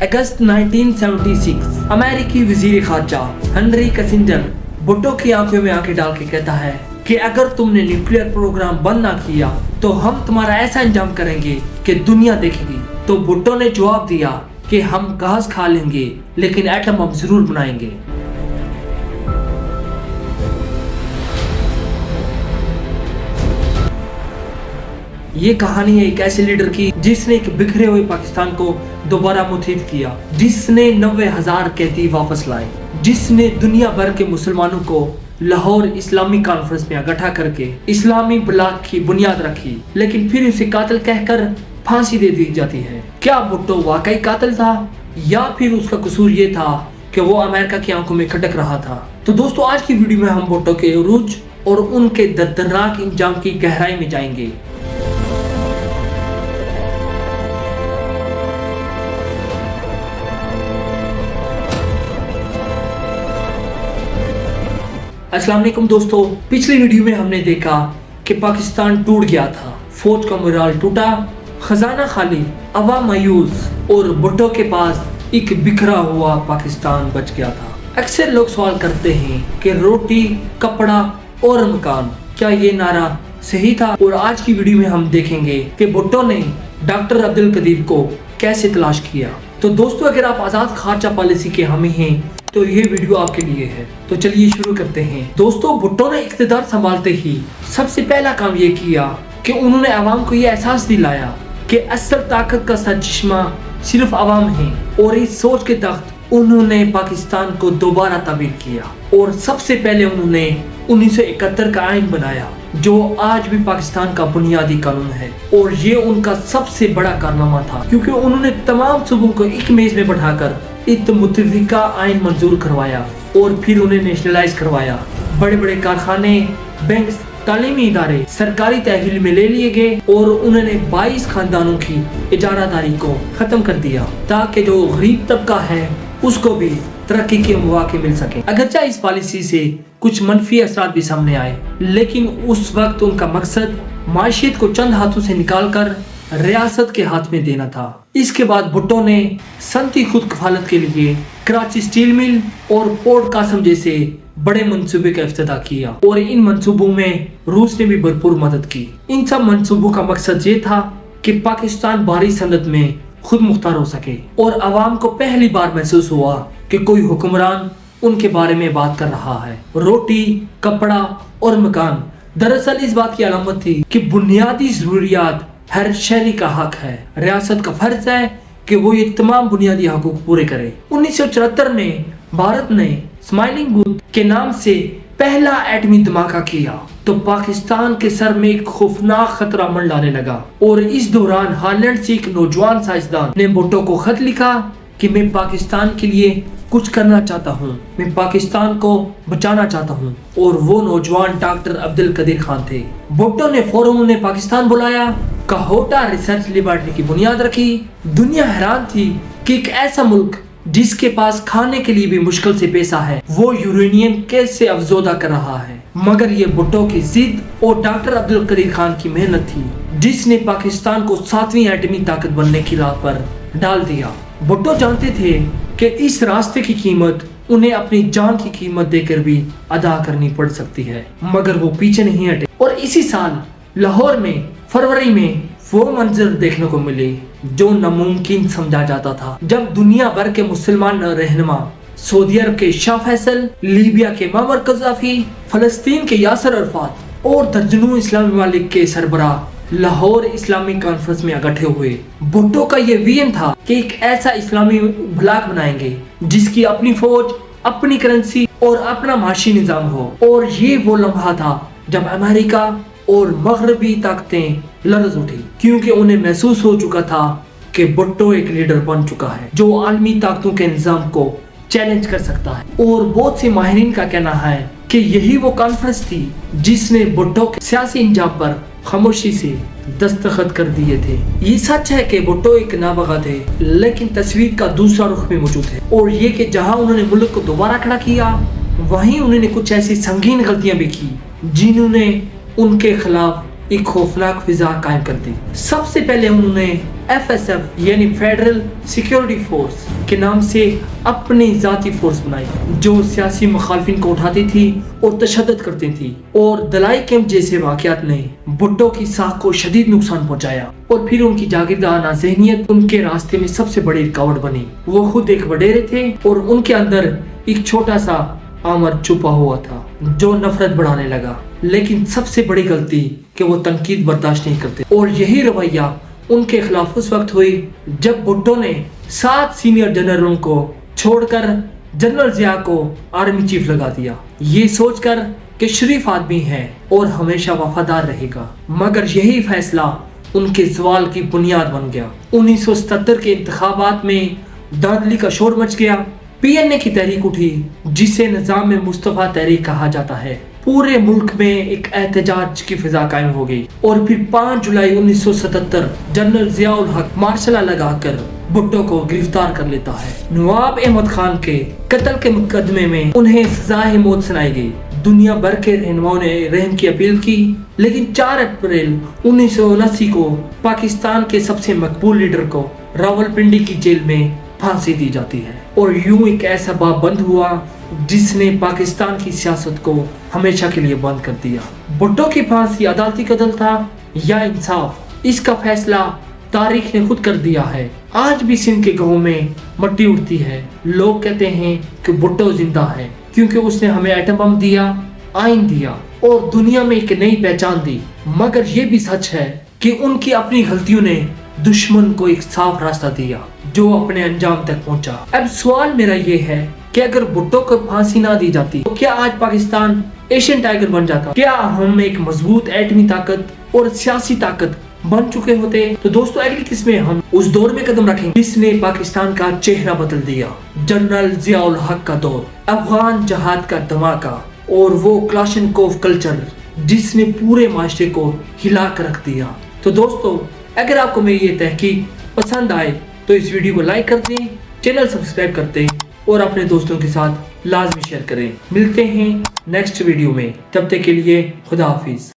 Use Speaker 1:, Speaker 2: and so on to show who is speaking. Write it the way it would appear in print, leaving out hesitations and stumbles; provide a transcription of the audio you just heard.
Speaker 1: अगस्त 1976 अमेरिकी वजीर खारजा Henry Kissinger Bhutto की आंखों में आंखें डाल के कहता है कि अगर तुमने न्यूक्लियर प्रोग्राम बंद ना किया तो हम तुम्हारा ऐसा अंजाम करेंगे कि दुनिया देखेगी। तो भुट्टो ने जवाब दिया कि हम घास खा लेंगे लेकिन एटम बम जरूर बनाएंगे। ये कहानी है एक ऐसे लीडर की जिसने एक बिखरे हुए पाकिस्तान को दोबारा मुत्हिद किया, जिसने 90,000 कैदी वापस लाए, जिसने दुनिया भर के मुसलमानों को लाहौर इस्लामी कॉन्फ्रेंस में इकट्ठा करके इस्लामी ब्लॉक की बुनियाद रखी, लेकिन फिर उसे कातिल कहकर फांसी दे दी जाती है। क्या भुट्टो वाकई कातिल था या फिर उसका कसूर ये था कि वो अमेरिका की आंखों में खटक रहा था? तो दोस्तों, आज की वीडियो में हम भुट्टो के उरूज और उनके दर्दनाक इंजाम की गहराई में जाएंगे। अस्सलाम वालेकुम दोस्तों, पिछली वीडियो में हमने देखा कि पाकिस्तान टूट गया था, फौज का मोराल टूटा, खजाना खाली, अवाम मायूस और भुट्टो के पास एक बिखरा हुआ पाकिस्तान बच गया था। अक्सर लोग सवाल करते हैं कि रोटी, कपड़ा और मकान, क्या ये नारा सही था? और आज की वीडियो में हम देखेंगे कि भुट्टो ने डॉक्टर अब्दुल कदीर को कैसे तलाश किया। तो दोस्तों, अगर आप आजाद खारजा पॉलिसी के हामी हैं तो ये वीडियो आपके लिए है। तो चलिए शुरू करते हैं। दोस्तों, भुट्टो ने इख्तिदार संभालते ही सबसे पहला काम ये किया कि उन्होंने आवाम को ये एहसास दिलाया कि असल ताकत का सरचश्मा सिर्फ आवाम है, और इस सोच के तहत उन्होंने पाकिस्तान को दोबारा तामीर किया। और सबसे पहले उन्होंने 1971 का आइन बनाया, जो आज भी पाकिस्तान का बुनियादी कानून है। और ये उनका सबसे बड़ा कारनामा था, क्योंकि उन्होंने तमाम सूबों को एक मेज में बैठाकर एक मुत्तफिका आइन मंजूर करवाया और फिर उन्हें नेशनलाइज करवाया। बड़े बड़े कारखाने, बैंक, तालीमी इदारे सरकारी तहवील में ले लिए गए और उन्होंने 22 खानदानों की इजारादारी को खत्म कर दिया, ताकि जो गरीब तबका है उसको भी तरक्की के मौके मिल सके। अगरचे इस पॉलिसी से कुछ मनफी असरात भी सामने आए, लेकिन उस वक्त उनका मकसद माशियत को चंद हाथों से निकालकर रियासत के हाथ में देना था। इसके बाद भुट्टो ने सनती खुद कफालत के लिए कराची स्टील मिल और पोर्ट कासम जैसे बड़े मंसूबे का इफ्तिताह किया, और इन मंसूबों में रूस ने भी भरपूर मदद की। इन सब मंसूबों का मकसद ये था कि पाकिस्तान बाहरी सनत में खुद मुख्तार हो सके, और आवाम को पहली बार महसूस हुआ कि कोई हुक्मरान उनके बारे में बात कर रहा है। रोटी, कपड़ा और मकान दरअसल इस बात की अलामत थी कि बुनियादी जरूरियात हर शहरी का हक है। रियासत का फर्ज है कि वो ये तमाम बुनियादी हकूक पूरे करे। 1974 में भारत ने स्माइलिंग बूथ के नाम से पहला एटमी धमाका किया, तो पाकिस्तान के सर में एक खौफनाक खतरा मंडराने लगा। और इस दौरान हॉलैंड से एक नौजवान साइंसदान ने भुट्टो को खत लिखा कि मैं पाकिस्तान के लिए कुछ करना चाहता हूँ, मैं पाकिस्तान को बचाना चाहता हूँ। और वो नौजवान डॉक्टर अब्दुल कदीर खान थे। भुट्टो ने फौरन उन्हें पाकिस्तान बुलाया, काहोटा रिसर्च लेबोरेटरी की बुनियाद रखी। दुनिया हैरान थी कि एक ऐसा मुल्क जिसके पास खाने के लिए भी मुश्किल से पैसा है, वो यूरेनियम कैसे अफजोदा कर रहा है। मगर ये भुट्टो की जिद और डॉक्टर अब्दुल कदीर खान की मेहनत थी, जिसने पाकिस्तान को 7वीं एटमी ताकत बनने की राह पर डाल दिया। भुट्टो जानते थे कि इस रास्ते की कीमत उन्हें अपनी जान की कीमत देकर भी अदा करनी पड़ सकती है, मगर वो पीछे नहीं हटे। और इसी साल लाहौर में फरवरी में वो मंजर देखने को मिले जो नामुमकिन समझा जाता था, जब दुनिया भर के मुसलमान रहनुमा सऊदी अरब के शाह फैसल, लीबिया के मअमर कज़ाफी, फलस्तीन के यासर अरफात और दर्जनों इस्लामी ममालिक के सरबराह लाहौर इस्लामी कॉन्फ्रेंस में इकट्ठे हुए। भुट्टो का ये विजन था कि एक ऐसा इस्लामी ब्लॉक बनाएंगे जिसकी अपनी फौज, अपनी करेंसी और अपना माशी निजाम हो। और ये वो लम्हा था जब अमेरिका और मगरबी ताकतें लरज उठी, क्योंकि उन्हें महसूस हो चुका था कि भुट्टो एक लीडर बन चुका है जो आलमी ताकतों के निजाम को चैलेंज कर सकता है। और बहुत से माहिरीन का कहना है कि यही वो कॉन्फ्रेंस थी जिसने भुट्टो के सियासी इंजाम पर खामोशी से दस्तखत कर दिए थे। ये सच है कि भुट्टो एक नाबगा थे, लेकिन तस्वीर का दूसरा रुख भी मौजूद है, और ये कि जहां उन्होंने मुल्क को दोबारा खड़ा किया, वहीं उन्होंने कुछ ऐसी संगीन गलतियां भी की जिन्होंने उनके खिलाफ एक खौफनाक फिजा कायम कर दी। सबसे पहले उन्होंने FSF यानी फेडरल सिक्योरिटी फोर्स के नाम से अपनी जाती फोर्स बनाई जो सियासी मुखालफिन को उठाती थी और तशद्दुद करती थी। और दलाई कैंप जैसे वाकयात ने भुट्टो की साख को शदीद नुकसान पहुंचाया और फिर उनकी जागीरदाराना ज़हनियत उनके रास्ते में सबसे बड़ी रुकावट बनी। वो खुद एक वडेरे थे और उनके अंदर एक छोटा सा आमर छुपा हुआ था जो नफरत बढ़ाने लगा। लेकिन सबसे बड़ी गलती कि वो तनकीद बर्दाश्त नहीं करते और यही रवैया उनके खिलाफ उस वक्त हुई जब भुट्टो ने 7 सीनियर जनरलों को छोड़कर जनरल जिया को आर्मी चीफ लगा दिया, ये सोचकर कि शरीफ आदमी है और हमेशा वफादार रहेगा। मगर यही फैसला उनके ज़वाल की बुनियाद बन गया। 1977 के इंतखाबात में धांधली का शोर मच गया। PNA की तहरीक उठी जिसे निज़ाम में मुस्तफ़ा तहरीक कहा जाता है। पूरे मुल्क में एक एहतजाज की फिजा कायम हो गई और फिर 5 जुलाई 1977 जनरल जियाउल हक मार्शल लॉ लगाकर भुट्टो को गिरफ्तार कर लेता है। नवाब अहमद खान के कत्ल के मुकदमे में उन्हें सजाए मौत सुनाई गई। दुनिया भर के रहनुमाओं ने रहम की अपील की, लेकिन 4 अप्रैल 1979 को पाकिस्तान के सबसे मकबूल लीडर को रावलपिंडी की जेल में फांसी दी जाती है और यूं एक ऐसा बाब बंद हुआ जिसने पाकिस्तान की सियासत को हमेशा के लिए बंद कर दिया। भुट्टो की फांसी अदालती कत्ल था या इंसाफ, इसका फैसला तारीख ने खुद कर दिया है। आज भी सिंध के गाँव में मट्टी उड़ती है। लोग कहते हैं कि भुट्टो जिंदा है क्योंकि उसने हमें एटम बम दिया, आइन दिया और दुनिया में एक नई पहचान दी। मगर ये भी सच है कि उनकी अपनी गलतियों ने दुश्मन को एक साफ रास्ता दिया जो अपने अंजाम तक पहुंचा। अब सवाल मेरा ये है कि अगर भुट्टो को फांसी ना दी जाती तो क्या आज पाकिस्तान एशियन टाइगर बन जाता? क्या हम एक मजबूत एटमी ताकत और सियासी ताकत बन चुके होते? तो दोस्तों अगली किस्त में हम उस दौर में कदम रखेंगे जिसने पाकिस्तान का चेहरा बदल दिया, जनरल जियाउल हक का दौर, अफगान जहाद का धमाका और वो क्लाशनकोव कल्चर जिसने पूरे माशरे को हिला कर रख दिया। तो दोस्तों अगर आपको मेरी ये तहकीक पसंद आए तो इस वीडियो को लाइक कर दें, चैनल सब्सक्राइब कर दें और अपने दोस्तों के साथ लाजमी शेयर करें। मिलते हैं नेक्स्ट वीडियो में, तब तक के लिए खुदा हाफिज।